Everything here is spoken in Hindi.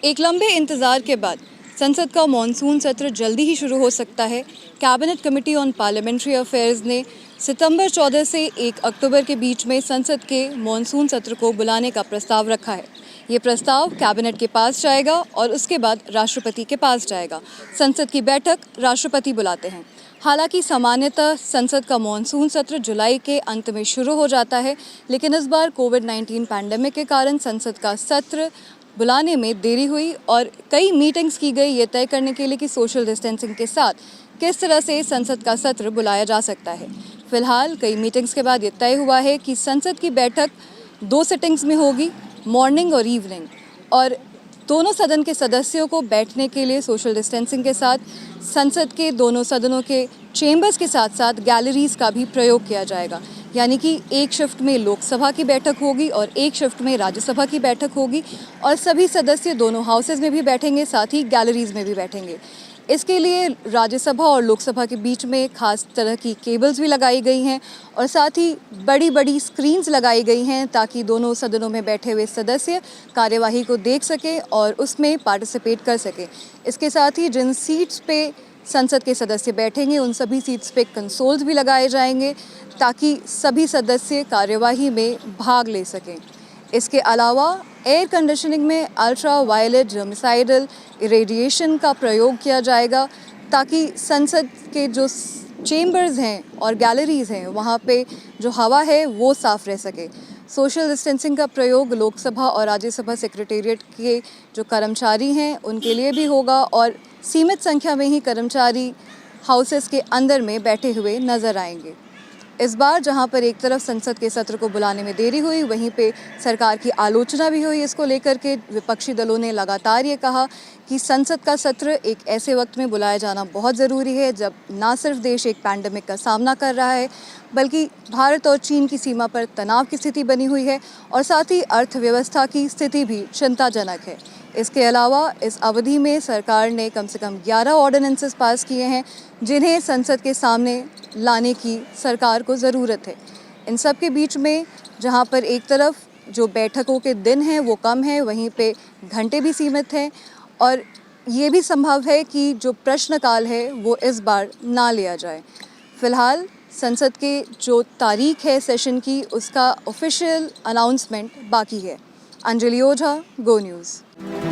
एक लंबे इंतज़ार के बाद संसद का मॉनसून सत्र जल्दी ही शुरू हो सकता है। Cabinet committee on parliamentary affairs ने सितंबर 14 से 1 अक्टूबर के बीच में संसद के मॉनसून सत्र को बुलाने का प्रस्ताव रखा है। ये प्रस्ताव कैबिनेट के पास जाएगा और उसके बाद राष्ट्रपति के पास जाएगा। संसद की बैठक राष्ट्रपति बुलाते हैं। हालांकि सामान्यतः संसद का मॉनसून सत्र जुलाई के अंत में शुरू हो जाता है, लेकिन इस बार कोविड-19 पैंडेमिक के कारण संसद का सत्र बुलाने में देरी हुई और कई मीटिंग्स की गई ये तय करने के लिए कि सोशल डिस्टेंसिंग के साथ किस तरह से संसद का सत्र बुलाया जा सकता है। फिलहाल कई मीटिंग्स के बाद ये तय हुआ है कि संसद की बैठक 2 सिटिंग्स में होगी, मॉर्निंग और इवनिंग, और दोनों सदन के सदस्यों को बैठने के लिए सोशल डिस्टेंसिंग के साथ संसद के दोनों सदनों के चेंबर्स के साथ साथ गैलरीज का भी प्रयोग किया जाएगा। यानी कि एक शिफ्ट में लोकसभा की बैठक होगी और एक शिफ्ट में राज्यसभा की बैठक होगी और सभी सदस्य दोनों हाउसेज में भी बैठेंगे, साथ ही गैलरीज में भी बैठेंगे। इसके लिए राज्यसभा और लोकसभा के बीच में खास तरह की केबल्स भी लगाई गई हैं और साथ ही बड़ी बड़ी स्क्रीन्स लगाई गई हैं ताकि दोनों सदनों में बैठे हुए सदस्य कार्यवाही को देख सकें और उसमें पार्टिसिपेट कर सकें। इसके साथ ही जिन सीट्स पे संसद के सदस्य बैठेंगे उन सभी सीट्स पे कंसोल्स भी लगाए जाएंगे ताकि सभी सदस्य कार्यवाही में भाग ले सकें। इसके अलावा एयर कंडीशनिंग में अल्ट्रा वायलेट जर्मिसाइडल इरेडिएशन का प्रयोग किया जाएगा ताकि संसद के जो चेंबर्स हैं और गैलरीज हैं वहाँ पे जो हवा है वो साफ़ रह सके। सोशल डिस्टेंसिंग का प्रयोग लोकसभा और राज्यसभा सेक्रेटेरिएट के जो कर्मचारी हैं उनके लिए भी होगा और सीमित संख्या में ही कर्मचारी हाउसेस के अंदर में बैठे हुए नज़र आएंगे। इस बार जहां पर एक तरफ संसद के सत्र को बुलाने में देरी हुई, वहीं पे सरकार की आलोचना भी हुई। इसको लेकर के विपक्षी दलों ने लगातार ये कहा कि संसद का सत्र एक ऐसे वक्त में बुलाया जाना बहुत ज़रूरी है जब ना सिर्फ देश एक पैंडेमिक का सामना कर रहा है बल्कि भारत और चीन की सीमा पर तनाव की स्थिति बनी हुई है और साथ ही अर्थव्यवस्था की स्थिति भी चिंताजनक है। इसके अलावा इस अवधि में सरकार ने कम से कम 11 ऑर्डिनेंसेस पास किए हैं जिन्हें संसद के सामने लाने की सरकार को ज़रूरत है। इन सब के बीच में जहां पर एक तरफ जो बैठकों के दिन हैं वो कम है, वहीं पे घंटे भी सीमित हैं और ये भी संभव है कि जो प्रश्नकाल है वो इस बार ना लिया जाए। फ़िलहाल संसद के जो तारीख है सेशन की उसका ऑफिशियल अनाउंसमेंट बाकी है। अंजलि ओझा, गो न्यूज़।